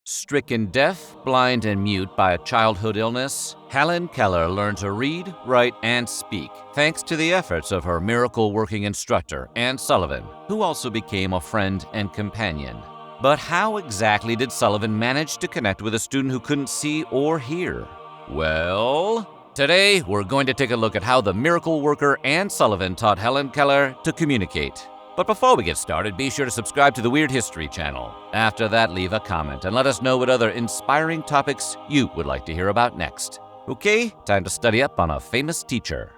Stricken deaf, blind, and mute by a childhood illness, Helen Keller learned to read, write, and speak thanks to the efforts of her miracle-working instructor, Anne Sullivan, who also became a friend and companion. But how exactly did Sullivan manage to connect with a student who couldn't see or hear? Well, today we're going to take a look at how the miracle worker Anne Sullivan taught Helen Keller to communicate. But before we get started, be sure to subscribe to the Weird History channel. After that, leave a comment and let us know what other inspiring topics you would like to hear about next. Okay, time to study up on a famous teacher.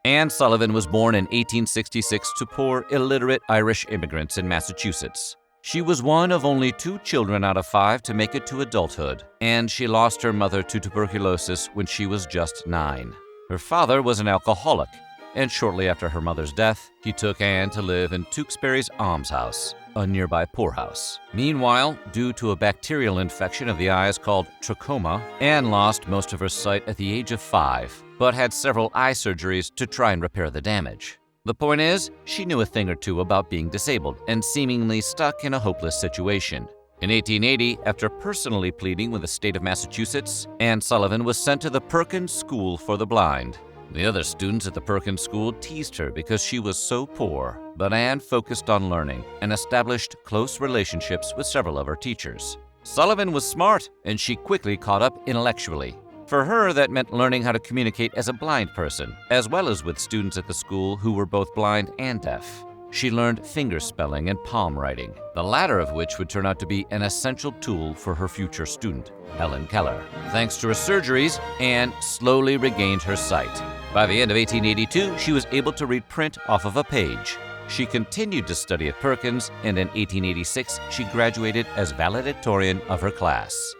Anne Sullivan was born in 1866 to poor, illiterate Irish immigrants in Massachusetts. She was one of only 2 children out of 5 to make it to adulthood, and she lost her mother to tuberculosis when she was just 9. Her father was an alcoholic, and shortly after her mother's death, he took Anne to live in Tewksbury's almshouse, a nearby poorhouse. Meanwhile, due to a bacterial infection of the eyes called trachoma, Anne lost most of her sight at the age of 5, but had several eye surgeries to try and repair the damage. The point is, she knew a thing or two about being disabled and seemingly stuck in a hopeless situation. In 1880, after personally pleading with the state of Massachusetts, Anne Sullivan was sent to the Perkins School for the Blind. The other students at the Perkins School teased her because she was so poor, but Anne focused on learning and established close relationships with several of her teachers. Sullivan was smart, and she quickly caught up intellectually. For her, that meant learning how to communicate as a blind person, as well as with students at the school who were both blind and deaf. She learned finger spelling and palm writing, the latter of which would turn out to be an essential tool for her future student, Helen Keller. Thanks to her surgeries, Anne slowly regained her sight. By the end of 1882, she was able to read print off of a page. She continued to study at Perkins, and in 1886, she graduated as valedictorian of her class.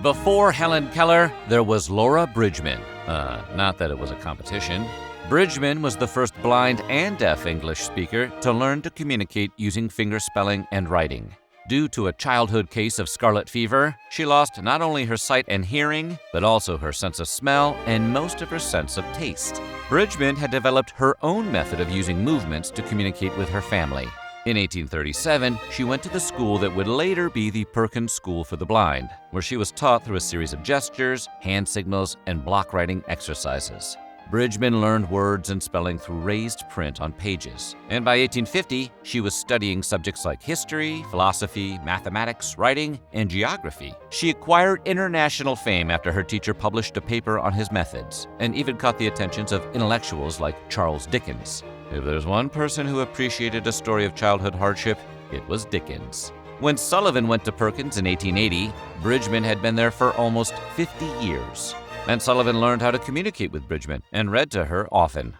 Before Helen Keller, there was Laura Bridgeman. Not that it was a competition. Bridgeman was the first blind and deaf English speaker to learn to communicate using finger spelling and writing. Due to a childhood case of scarlet fever, she lost not only her sight and hearing, but also her sense of smell and most of her sense of taste. Bridgeman had developed her own method of using movements to communicate with her family. In 1837, she went to the school that would later be the Perkins School for the Blind, where she was taught through a series of gestures, hand signals, and block writing exercises. Bridgeman learned words and spelling through raised print on pages, and by 1850, she was studying subjects like history, philosophy, mathematics, writing, and geography. She acquired international fame after her teacher published a paper on his methods, and even caught the attentions of intellectuals like Charles Dickens. If there's one person who appreciated a story of childhood hardship, it was Dickens. When Sullivan went to Perkins in 1880, Bridgeman had been there for almost 50 years. And Sullivan learned how to communicate with Bridgeman and read to her often.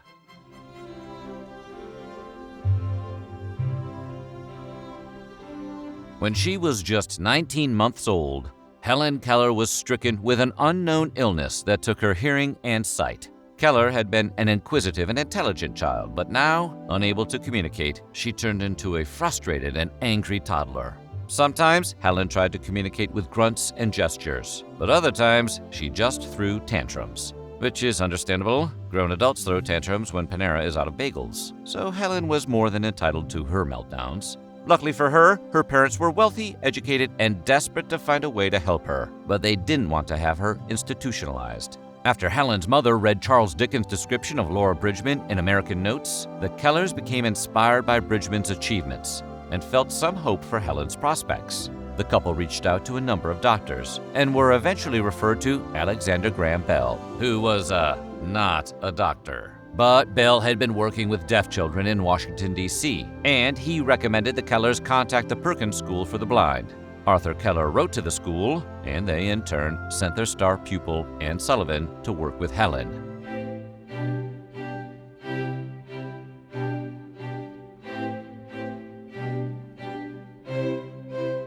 When she was just 19 months old, Helen Keller was stricken with an unknown illness that took her hearing and sight. Keller had been an inquisitive and intelligent child, but now, unable to communicate, she turned into a frustrated and angry toddler. Sometimes, Helen tried to communicate with grunts and gestures, but other times, she just threw tantrums. Which is understandable. Grown adults throw tantrums when Panera is out of bagels, so Helen was more than entitled to her meltdowns. Luckily for her, her parents were wealthy, educated, and desperate to find a way to help her, but they didn't want to have her institutionalized. After Helen's mother read Charles Dickens' description of Laura Bridgeman in American Notes, the Kellers became inspired by Bridgeman's achievements and felt some hope for Helen's prospects. The couple reached out to a number of doctors and were eventually referred to Alexander Graham Bell, who was not a doctor. But Bell had been working with deaf children in Washington, D.C., and he recommended the Kellers contact the Perkins School for the Blind. Arthur Keller wrote to the school, and they in turn sent their star pupil, Anne Sullivan, to work with Helen.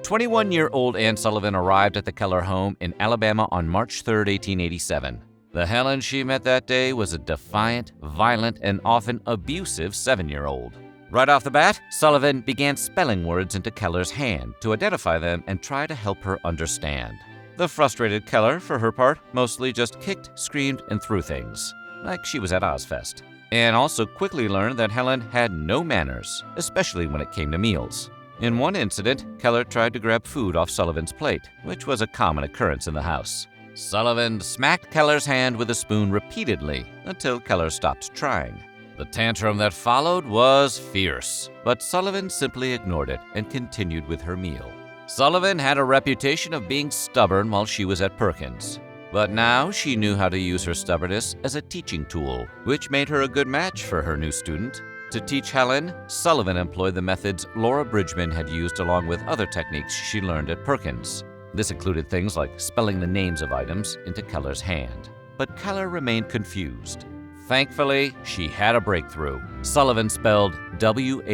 21-year-old Anne Sullivan arrived at the Keller home in Alabama on March 3, 1887. The Helen she met that day was a defiant, violent, and often abusive 7-year-old. Right off the bat, Sullivan began spelling words into Keller's hand to identify them and try to help her understand. The frustrated Keller, for her part, mostly just kicked, screamed, and threw things, like she was at Ozfest. And also quickly learned that Helen had no manners, especially when it came to meals. In one incident, Keller tried to grab food off Sullivan's plate, which was a common occurrence in the house. Sullivan smacked Keller's hand with a spoon repeatedly until Keller stopped trying. The tantrum that followed was fierce, but Sullivan simply ignored it and continued with her meal. Sullivan had a reputation of being stubborn while she was at Perkins, but now she knew how to use her stubbornness as a teaching tool, which made her a good match for her new student. To teach Helen, Sullivan employed the methods Laura Bridgeman had used along with other techniques she learned at Perkins. This included things like spelling the names of items into Keller's hand. But Keller remained confused. Thankfully, she had a breakthrough. Sullivan spelled W-A-T-E-R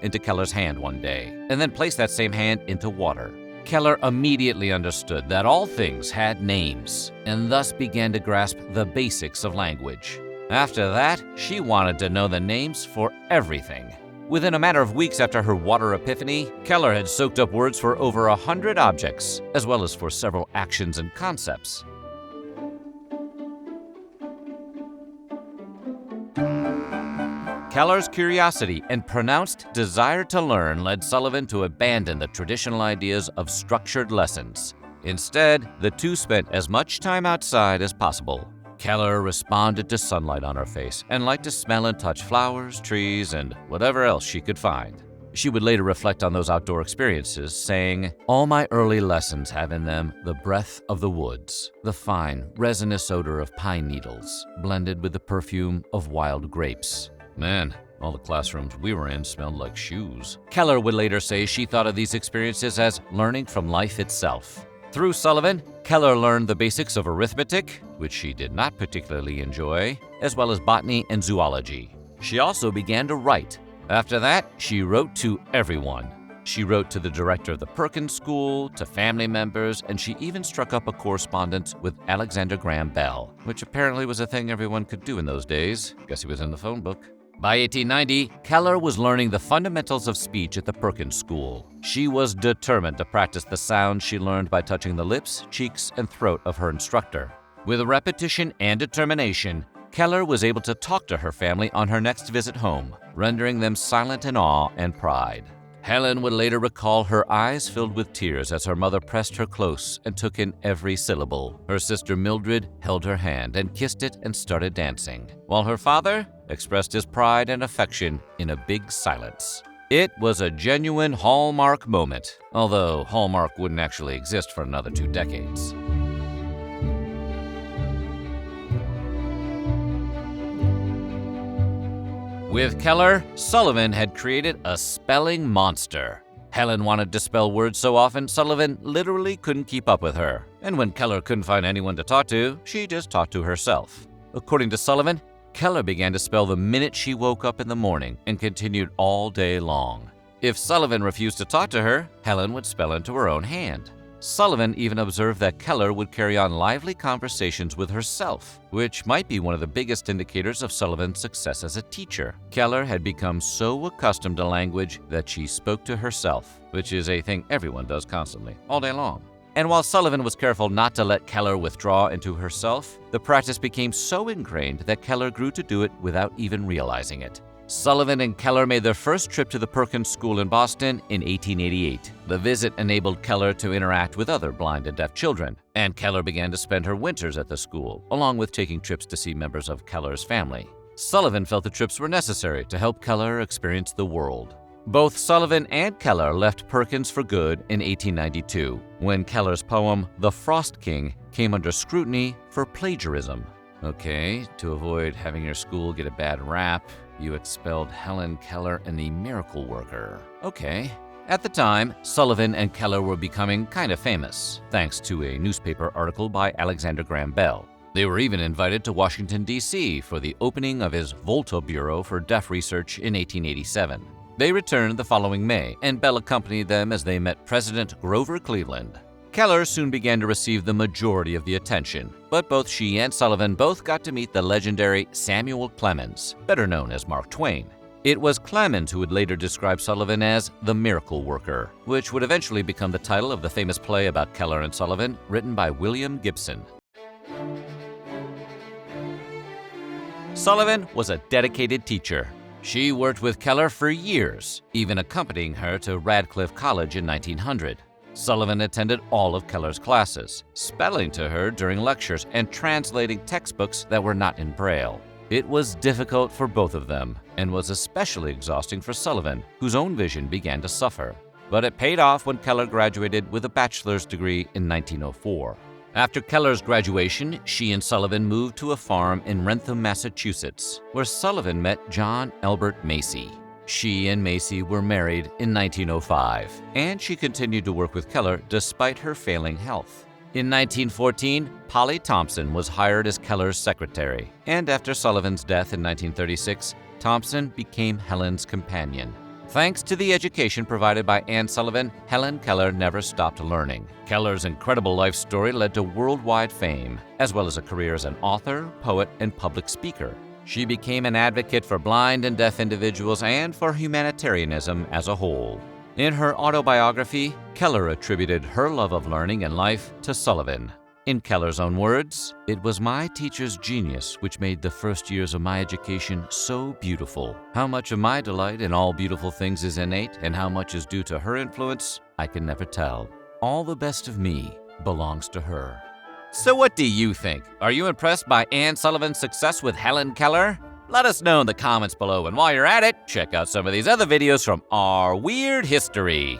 into Keller's hand one day, and then placed that same hand into water. Keller immediately understood that all things had names, and thus began to grasp the basics of language. After that, she wanted to know the names for everything. Within a matter of weeks after her water epiphany, Keller had soaked up words for over 100 objects, as well as for several actions and concepts. Keller's curiosity and pronounced desire to learn led Sullivan to abandon the traditional ideas of structured lessons. Instead, the two spent as much time outside as possible. Keller responded to sunlight on her face and liked to smell and touch flowers, trees, and whatever else she could find. She would later reflect on those outdoor experiences, saying, "All my early lessons have in them the breath of the woods, the fine, resinous odor of pine needles, blended with the perfume of wild grapes." Man, all the classrooms we were in smelled like shoes. Keller would later say she thought of these experiences as learning from life itself. Through Sullivan, Keller learned the basics of arithmetic, which she did not particularly enjoy, as well as botany and zoology. She also began to write. After that, she wrote to everyone. She wrote to the director of the Perkins School, to family members, and she even struck up a correspondence with Alexander Graham Bell, which apparently was a thing everyone could do in those days. Guess he was in the phone book. By 1890, Keller was learning the fundamentals of speech at the Perkins School. She was determined to practice the sounds she learned by touching the lips, cheeks, and throat of her instructor. With repetition and determination, Keller was able to talk to her family on her next visit home, rendering them silent in awe and pride. Helen would later recall her eyes filled with tears as her mother pressed her close and took in every syllable. Her sister Mildred held her hand and kissed it and started dancing, while her father expressed his pride and affection in a big silence. It was a genuine Hallmark moment, although Hallmark wouldn't actually exist for another 2 decades. With Keller, Sullivan had created a spelling monster. Helen wanted to spell words so often, Sullivan literally couldn't keep up with her. And when Keller couldn't find anyone to talk to, she just talked to herself. According to Sullivan, Keller began to spell the minute she woke up in the morning and continued all day long. If Sullivan refused to talk to her, Helen would spell into her own hand. Sullivan even observed that Keller would carry on lively conversations with herself, which might be one of the biggest indicators of Sullivan's success as a teacher. Keller had become so accustomed to language that she spoke to herself, which is a thing everyone does constantly, all day long. And while Sullivan was careful not to let Keller withdraw into herself, the practice became so ingrained that Keller grew to do it without even realizing it. Sullivan and Keller made their first trip to the Perkins School in Boston in 1888. The visit enabled Keller to interact with other blind and deaf children, and Keller began to spend her winters at the school, along with taking trips to see members of Keller's family. Sullivan felt the trips were necessary to help Keller experience the world. Both Sullivan and Keller left Perkins for good in 1892, when Keller's poem, The Frost King, came under scrutiny for plagiarism. Okay, to avoid having your school get a bad rap, you expelled Helen Keller and the Miracle Worker. Okay. At the time, Sullivan and Keller were becoming kind of famous, thanks to a newspaper article by Alexander Graham Bell. They were even invited to Washington, D.C. for the opening of his Volta Bureau for Deaf Research in 1887. They returned the following May, and Bell accompanied them as they met President Grover Cleveland. Keller soon began to receive the majority of the attention, but both she and Sullivan both got to meet the legendary Samuel Clemens, better known as Mark Twain. It was Clement who would later describe Sullivan as the miracle worker, which would eventually become the title of the famous play about Keller and Sullivan, written by William Gibson. Sullivan was a dedicated teacher. She worked with Keller for years, even accompanying her to Radcliffe College in 1900. Sullivan attended all of Keller's classes, spelling to her during lectures and translating textbooks that were not in Braille. It was difficult for both of them, and was especially exhausting for Sullivan, whose own vision began to suffer. But it paid off when Keller graduated with a bachelor's degree in 1904. After Keller's graduation, she and Sullivan moved to a farm in Wrentham, Massachusetts, where Sullivan met John Albert Macy. She and Macy were married in 1905, and she continued to work with Keller despite her failing health. In 1914, Polly Thompson was hired as Keller's secretary, and after Sullivan's death in 1936, Thompson became Helen's companion. Thanks to the education provided by Anne Sullivan, Helen Keller never stopped learning. Keller's incredible life story led to worldwide fame, as well as a career as an author, poet, and public speaker. She became an advocate for blind and deaf individuals and for humanitarianism as a whole. In her autobiography, Keller attributed her love of learning and life to Sullivan. In Keller's own words, "It was my teacher's genius which made the first years of my education so beautiful. How much of my delight in all beautiful things is innate and how much is due to her influence, I can never tell. All the best of me belongs to her." So what do you think? Are you impressed by Anne Sullivan's success with Helen Keller? Let us know in the comments below, and while you're at it, check out some of these other videos from our weird history.